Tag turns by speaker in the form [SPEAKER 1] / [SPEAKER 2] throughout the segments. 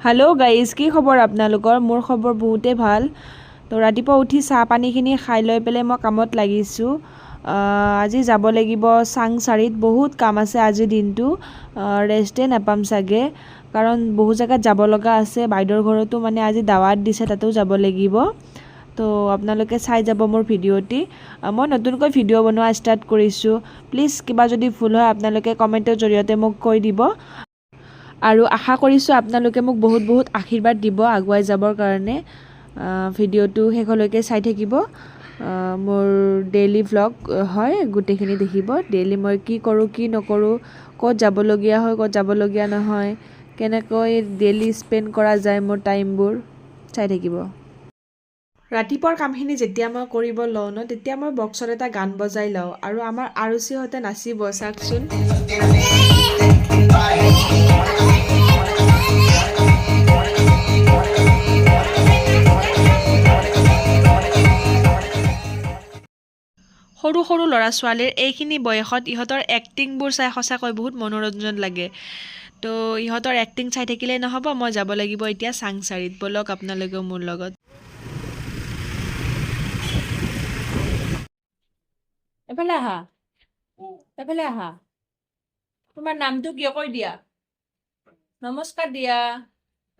[SPEAKER 1] Hello' guys, কি খবৰ আপোনালোকৰ? মোৰ খবৰ বহুতেই ভাল। তো ৰাতিপুৱা উঠি চাহ পানীখিনি খাই লৈ পেলাই মই কামত লাগিছোঁ। আজি যাব লাগিব চাংচাৰিত। বহুত কাম আছে আজিৰ দিনটো। ৰেষ্টেই নাপাম চাগে, কাৰণ বহু জেগাত যাব লগা আছে। বাইদেউৰ ঘৰতো মানে আজি দাৱাত দিছে, তাতেও যাব লাগিব। তো আপোনালোকে চাই যাব মোৰ ভিডিঅ'টি। মই নতুনকৈ ভিডিঅ' বনোৱা ষ্টাৰ্ট কৰিছোঁ। প্লিজ কিবা যদি ভুল হয় আপোনালোকে কমেণ্টৰ জৰিয়তে মোক কৈ দিব। আৰু আশা কৰিছোঁ আপোনালোকে মোক বহুত বহুত আশীৰ্বাদ দিব আগুৱাই যাবৰ কাৰণে। ভিডিঅ'টো শেষলৈকে চাই থাকিব। মোৰ ডেইলি ভ্লগ হয়, গোটেইখিনি দেখিব। ডেইলি মই কি কৰোঁ কি নকৰোঁ, ক'ত যাবলগীয়া হয় ক'ত যাবলগীয়া নহয়, কেনেকৈ ডেইলি স্পেণ্ড কৰা যায় মোৰ টাইমবোৰ, চাই থাকিব। ৰাতিপুৱাৰ কামখিনি যেতিয়া মই কৰিব লওঁ ন, তেতিয়া মই বক্সত এটা গান বজাই লওঁ আৰু আমাৰ আৰুচিহঁতে নাচিব চাওকচোন। সৰু সৰু ল'ৰা ছোৱালীৰ এইখিনি বয়সত ইহঁতৰ এক্টিংবোৰ চাই সঁচাকৈ বহুত মনোৰঞ্জন লাগে। তো ইহঁতৰ এক্টিং চাই থাকিলেই নহ'ব, মই যাব লাগিব এতিয়া চাংচাৰিত। ব'লক আপোনালোকেও মোৰ লগত। এফালে আহা, এফালে আহা। তোমাৰ নামটো কিয় কৈ দিয়া? নমস্কাৰ দিয়া।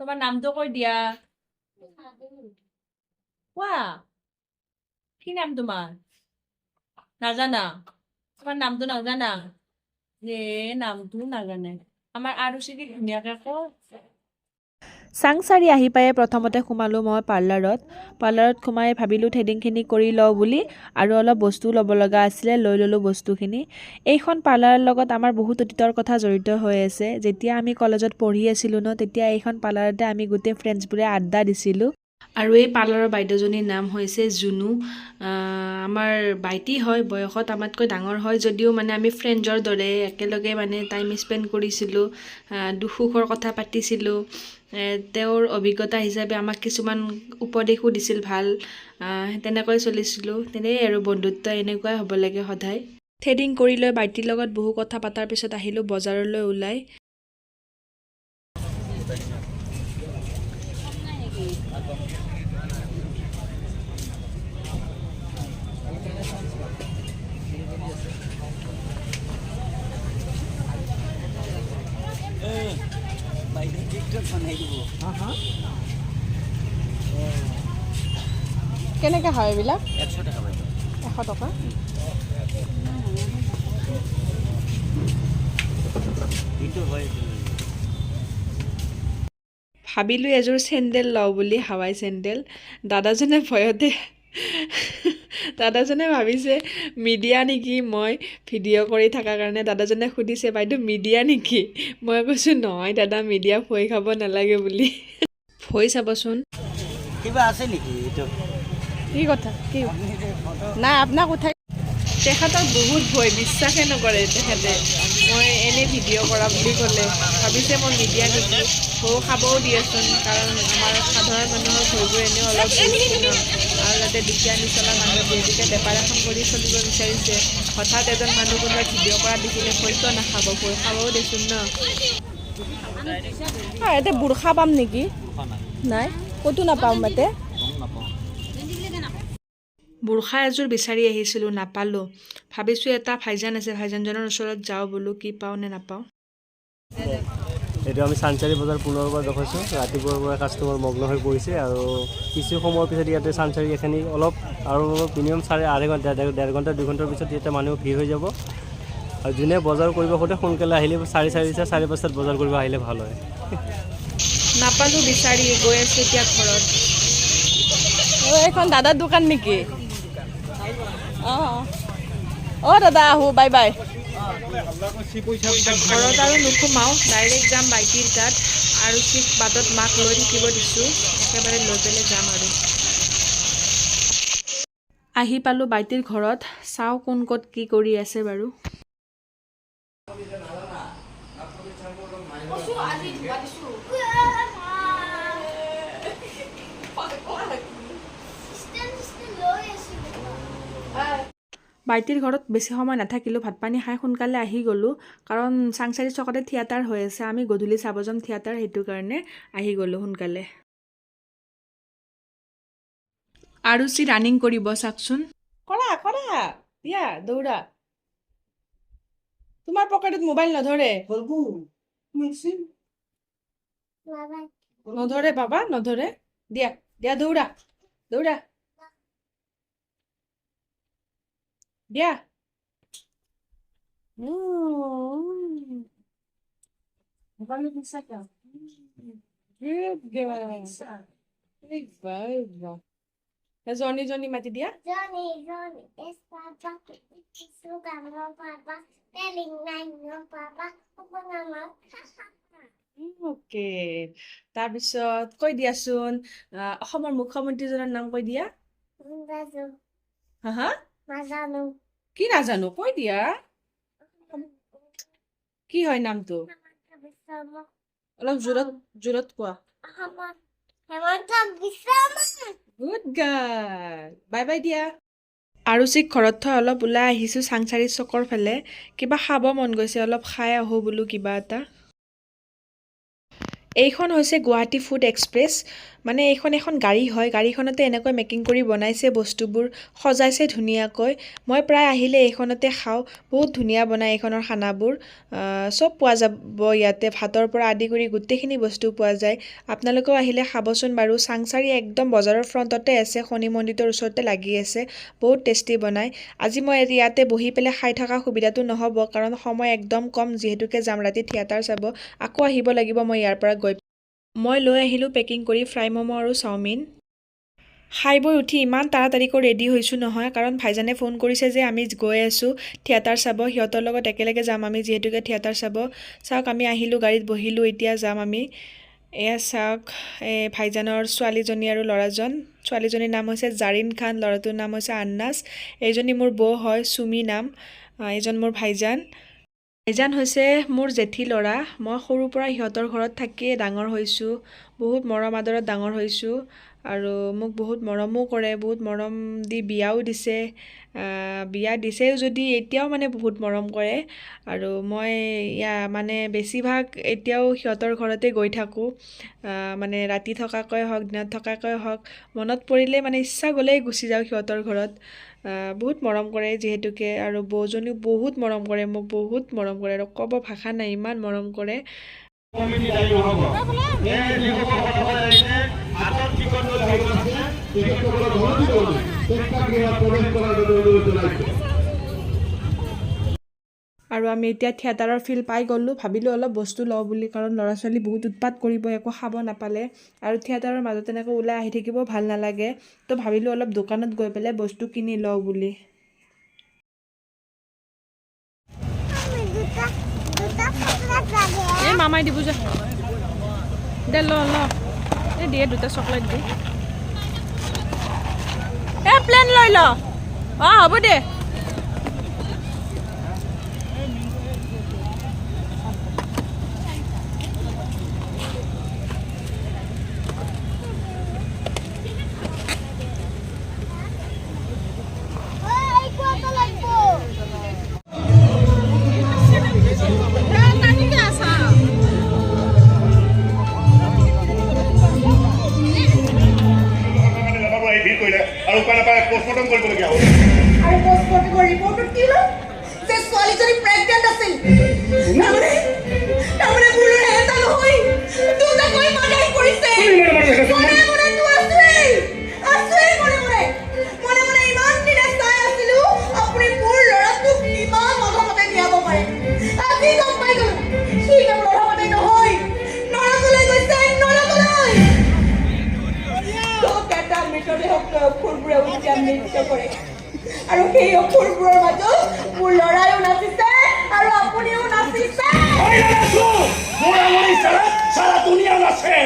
[SPEAKER 1] তোমাৰ নামটো কৈ দিয়া। কোৱা, কি নাম তোমাৰ? নাজানা? তোমাৰ নামটো নাজানা? নামটো নাজানে। আমাৰ আৰুচিক ধুনীয়াকে কয়। চাংচাৰি আহি পাই প্ৰথমতে সোমালোঁ মই পাৰ্লাৰত সোমাই ভাবিলোঁ থ্ৰেডিংখিনি কৰি লওঁ বুলি, আৰু অলপ বস্তুও ল'ব লগা আছিলে, লৈ ল'লোঁ বস্তুখিনি। এইখন পাৰ্লাৰৰ লগত আমাৰ বহুত অতীতৰ কথা জড়িত হৈ আছে। যেতিয়া আমি কলেজত পঢ়ি আছিলোঁ ন, তেতিয়া এইখন পাৰ্লাৰতে আমি গোটেই ফ্ৰেণ্ডছবোৰে আড্ডা দিছিলোঁ। আৰু এই পাৰ্লাৰৰ বাইদেউজনীৰ নাম হৈছে জুনু। আমাৰ ভাইটি হয়, বয়সত আমাতকৈ ডাঙৰ হয় যদিও মানে আমি ফ্ৰেণ্ডৰ দৰে একেলগে মানে টাইম স্পেণ্ড কৰিছিলোঁ, দুখ সুখৰ কথা পাতিছিলোঁ। তেওঁৰ অভিজ্ঞতা হিচাপে আমাক কিছুমান উপদেশো দিছিল ভাল। তেনেকৈ চলিছিলোঁ। তেনেই আৰু বন্ধুত্ব এনেকুৱাই হ'ব লাগে সদায়। থ্ৰেডিং কৰি লৈ ভাইটিৰ লগত বহু কথা পতাৰ পিছত আহিলোঁ বজাৰলৈ ওলাই। কেনেকৈ হয় এইবিলাক? 100 টকা বাইদেউ। 100 টকা। ভাবিলোঁ এযোৰ চেণ্ডেল লওঁ বুলি, হাৱাই চেণ্ডেল। দাদাজনে ভাবিছে মিডিয়া নেকি, মই ভিডিঅ' কৰি থকাৰ কাৰণে দাদাজনে সুধিছে, বাইদেউ মিডিয়া নেকি? মই কৈছোঁ নহয় দাদা, মিডিয়া ভয় খাব নালাগে বুলি। ভয় চাবচোন।
[SPEAKER 2] কিবা আছে নেকি এইটো?
[SPEAKER 1] কি কথা? কি নাই, আপোনাক উঠাই তেখেতৰ বহুত ভয়, বিশ্বাসে নকৰে তেখেতে মই এনেই ভিডিঅ' কৰা বুলি ক'লে। ভাবিছে মই মিডিয়া নেকি। ভয় খাবও দিয়েচোন, কাৰণ আমাৰ সাধাৰণ মানুহৰ ভয়বোৰ এনেও অলপ বেছি ন। আৰু তাতে দুখীয়া নিচলা মানুহ যিহেতুকে বেপাৰ এখন কৰি চলিব বিচাৰিছে, হঠাৎ এজন মানুহ কোনোবাই ভিডিঅ' কৰা দেখিলে ভয়তো নাখাব, ভয় খাবও দেচোন ন। ইয়াতে বুৰ্খা পাম নেকি? নাই, ক'তো নাপাম ইয়াতে। বুৰ্খা এযোৰ বিচাৰি আহিছিলোঁ, নাপালোঁ। ভাবিছোঁ এটা ভাইজান আছে, ভাইজানজনৰ ওচৰত যাওঁ বোলো, কি পাওঁ নে নাপাওঁ।
[SPEAKER 3] এইটো আমি চানচাৰি বজাৰ পুনৰবাৰ দেখাইছোঁ। ৰাতিপুৱাৰ পৰা কাষ্টমাৰ মগ্ন হৈ পৰিছে, আৰু কিছু সময়ৰ পিছত ইয়াতে চানচাৰি এখিনি অলপ মিনিমাম আঢ়ৈ ঘণ্টা, 1.5 ঘণ্টা 2 ঘণ্টাৰ পিছত ইয়াতে মানুহ ভিৰ হৈ যাব। আৰু যোনে বজাৰ কৰিব খোজে সোনকালে আহিলে 4:30, 5:30 বজাৰ কৰিব আহিলে ভাল হয়।
[SPEAKER 1] নাপালোঁ বিচাৰি, গৈ আছোঁ এতিয়া ঘৰত। এইখন দাদাৰ দোকান নেকি? অঁ দাদা, আহোঁ, বাই বাই। ঘৰত আৰু নোসোমাওঁ, ডাইৰেক্ট যাম ভাইটিৰ তাত। আৰু ঠিক বাটত মাক লৈ থাকিব দিছোঁ, একেবাৰে লৈ পেলাই যাম আৰু। আহি পালোঁ ভাইটিৰ ঘৰত, চাওঁ কোন ক'ত কি কৰি আছে বাৰু। ভাইটিৰ ঘৰত বেছি সময় নাথাকিলোঁ, ভাত পানী খাই সোনকালে আহি গ'লোঁ, কাৰণ চাংচাৰি চকতে থিয়েটাৰ হৈ আছে, আমি গধূলি চাব যাম থিয়েটাৰ, সেইটো কাৰণে আহি গ'লোঁ সোনকালে। আৰুচি ৰানিং কৰিব চাওকচোন। কৰা কৰা, দিয়া দৌৰা। তোমাৰ পকেটত মোবাইল নধৰে। নধৰে বাবা, নধৰে। দিয়া দিয়া দৌৰা দৌৰা দিয়া। মোবাইলটো দিছা কিয়? Good girl. জনী মাতি দিয়া।
[SPEAKER 4] Johnny, it's Papa. It's Sugar, no Papa. Telling nine, no Papa. Open your mouth.
[SPEAKER 1] Okay, তাৰপিছত কৈ দিয়াচোন অসমৰ মুখ্যমন্ত্ৰীজনৰ নাম কৈ দিয়া।
[SPEAKER 4] Bazu,
[SPEAKER 1] হা হা
[SPEAKER 4] Mazanu.
[SPEAKER 1] কি নাজানো, কৈ দিয়া। কি হয় নামটো? অলপ জোৰত জোৰত কোৱা।
[SPEAKER 4] Hemanta Bisama.
[SPEAKER 1] Good girl, bye bye দিয়া। আৰুচিক ঘৰত থৈ অলপ ওলাই আহিছোঁ চাংচাৰি চকৰ ফালে, কিবা খাব মন গৈছে, অলপ খাই আহোঁ বোলো কিবা এটা। এইখন হৈছে গুৱাহাটী ফুড এক্সপ্ৰেছ, মানে এইখন এখন গাড়ী হয়, গাড়ীখনতে এনেকৈ মেকিং কৰি বনাইছে বস্তুবোৰ, সজাইছে ধুনীয়াকৈ। মই প্ৰায় আহিলে এইখনতে খাওঁ, বহুত ধুনীয়া বনায় এইখনৰ খানাবোৰ। চব পোৱা যাব ইয়াতে, ভাতৰ পৰা আদি কৰি গোটেইখিনি বস্তু পোৱা যায়। আপোনালোকেও আহিলে খাবচোন বাৰু। চাংচাৰি একদম বজাৰৰ ফ্ৰণ্টতে আছে, শনি মন্দিৰৰ ওচৰতে লাগি আছে, বহুত টেষ্টি বনায়। আজি মই ইয়াতে বহি পেলাই খাই থকা সুবিধাটো নহ'ব, কাৰণ সময় একদম কম, যিহেতুকে যাম ৰাতি থিয়েটাৰ চাব, আকৌ আহিব লাগিব মই ইয়াৰ পৰা গৈ। মই লৈ আহিলোঁ পেকিং কৰি ফ্ৰাই ম'ম' আৰু চাওমিন। খাই বৈ উঠি ইমান তাড়াতাড়িকৈ ৰেডি হৈছোঁ নহয়, কাৰণ ভাইজানে ফোন কৰিছে যে আমি গৈ আছোঁ থিয়েটাৰ চাব, সিহঁতৰ লগত একেলগে যাম আমি, যিহেতুকে থিয়েটাৰ চাব। চাওক আমি আহিলোঁ, গাড়ীত বহিলোঁ, এতিয়া যাম আমি। এয়া চাওক, ভাইজানৰ ছোৱালীজনী আৰু ল'ৰাজন। ছোৱালীজনীৰ নাম হৈছে জাৰিন খান, ল'ৰাটোৰ নাম হৈছে আন্নাছ। এইজনী মোৰ বৌ হয়, চুমি নাম। এইজন মোৰ ভাইজান। ভাইজান হৈছে মোৰ জেঠী ল'ৰা। মই সৰুৰ পৰা সিহঁতৰ ঘৰত থাকিয়ে ডাঙৰ হৈছোঁ, বহুত মৰম আদৰত ডাঙৰ হৈছোঁ, আৰু মোক বহুত মৰমো কৰে, বহুত মৰম দি বিয়াও দিছে। বিয়া দিছেও যদি এতিয়াও মানে বহুত মৰম কৰে, আৰু মই মানে বেছিভাগ এতিয়াও সিহঁতৰ ঘৰতে গৈ থাকোঁ, মানে ৰাতি থকাকৈ হওক, দিনত থকাকৈ হওক, মনত পৰিলে মানে ইচ্ছা গ'লেই গুচি যাওঁ সিহঁতৰ ঘৰত। বহুত মৰম কৰে যিহেতুকে, আৰু বৌজনীও বহুত মৰম কৰে মোক, বহুত মৰম কৰে, আৰু ক'ব ভাষা নাই, ইমান মৰম কৰে। আৰু আমি এতিয়া থিয়েটাৰৰ ফিল পাই গ'লোঁ, ভাবিলোঁ অলপ বস্তু লওঁ বুলি, কাৰণ ল'ৰা ছোৱালী বহুত উৎপাত কৰিব একো খাব নাপালে, আৰু থিয়েটাৰৰ মাজত এনেকৈ ওলাই আহি থাকিব ভাল নালাগে, তো ভাবিলোঁ অলপ দোকানত গৈ পেলাই বস্তু কিনি লওঁ বুলি। এই মামাই দিব যা দে, ল এই দিয়ে দুটা চকলেট দি। প্লেন লৈ ল। হ'ব দে।
[SPEAKER 5] আৰু উপায় নাপায় পষ্টমৰ্টম কৰিবলগীয়া হ'ল।
[SPEAKER 6] আৰু পষ্টমৰ্টমৰ ৰিপৰ্টত কি হ'ল যে ছোৱালীজনী প্ৰেগনেণ্ট আছিল। তাৰমানে মোৰ এটা নহয়, দুটাকৈ মাৰ্ডাৰ কৰিছে। মনে ইমান দিনে চাই আছিলো আপুনি মোৰ ল'ৰাটোক কিমান অধমতে নিয়াব পাৰে। আজি গম পাই গলো সি কেৱল অধমতে নহয়, নৰকলৈ গৈছে, নৰকলৈ। এটা মৃতদেহক অসুৰবোৰে উদ্যান নৃত্য কৰে, আৰু সেই অসুৰবোৰৰ মাজত মোৰ ল'ৰাইও নাচিছে আৰু আপুনিও নাচিছে।
[SPEAKER 5] সারা দুনিয়া নাচে।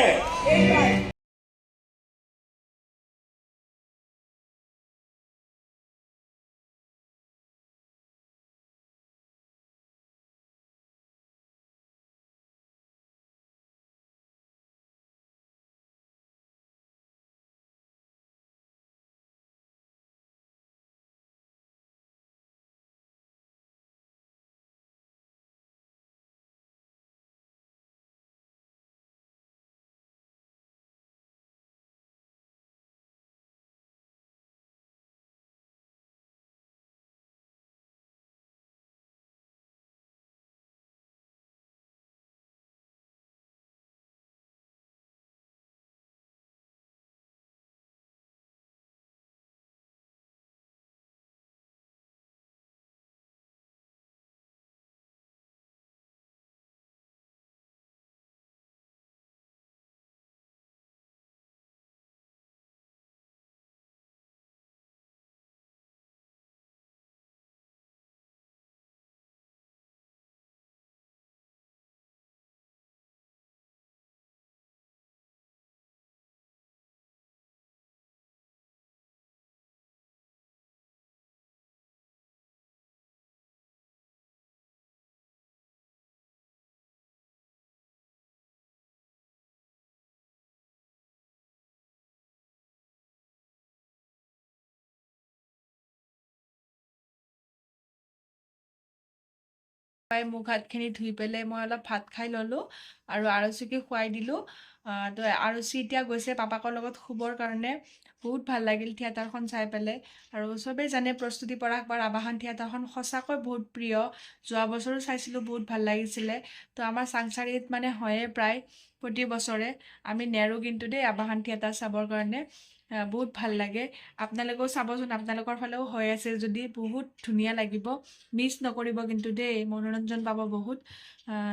[SPEAKER 1] মুখ হাতখিনি ধুই পেলাই মই অলপ ভাত খাই ল'লোঁ আৰু আৰচীকে খুৱাই দিলোঁ। তো আৰচী এতিয়া গৈছে পাপাকৰ লগত শুবৰ কাৰণে। বহুত ভাল লাগিল থিয়েটাৰখন চাই পেলাই। আৰু চবেই জানে প্ৰস্তুতি পৰাগ বা আবাহন থিয়েটাৰখন সঁচাকৈ বহুত প্ৰিয়। যোৱা বছৰো চাইছিলোঁ, বহুত ভাল লাগিছিলে। তো আমাৰ চাংচাৰিত মানে হয়ে প্ৰায় প্ৰতি বছৰে আমি নেৰোঁ কিন্তু দেই আবাহন থিয়েটাৰ চাবৰ কাৰণে। বহুত ভাল লাগে। আপোনালোকেও চাবচোন, আপোনালোকৰ ফালেও হৈ আছে যদি বহুত ধুনীয়া লাগিব। মিছ নকৰিব কিন্তু দেই, মনোৰঞ্জন পাব বহুত।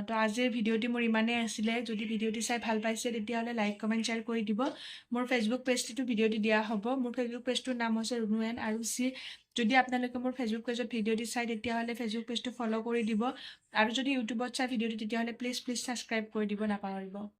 [SPEAKER 1] তো আজিৰ ভিডিঅ'টি মোৰ ইমানেই আছিলে। যদি ভিডিঅ'টি চাই ভাল পাইছে তেতিয়াহ'লে লাইক কমেণ্ট শ্বেয়াৰ কৰি দিব। মোৰ ফেচবুক পেজটোতো ভিডিঅ'টি দিয়া হ'ব। মোৰ ফেচবুক পেজটোৰ নাম হৈছে ৰুনু এন আৰুচি। যদি আপোনালোকে মোৰ ফেচবুক পেজত ভিডিঅ'টি চাই তেতিয়াহ'লে ফেচবুক পেজটো ফ'ল' কৰি দিব। আৰু যদি ইউটিউবত চাই ভিডিঅ'টি তেতিয়াহ'লে প্লিজ ছাবস্ক্ৰাইব কৰি দিব নাপাহৰিব।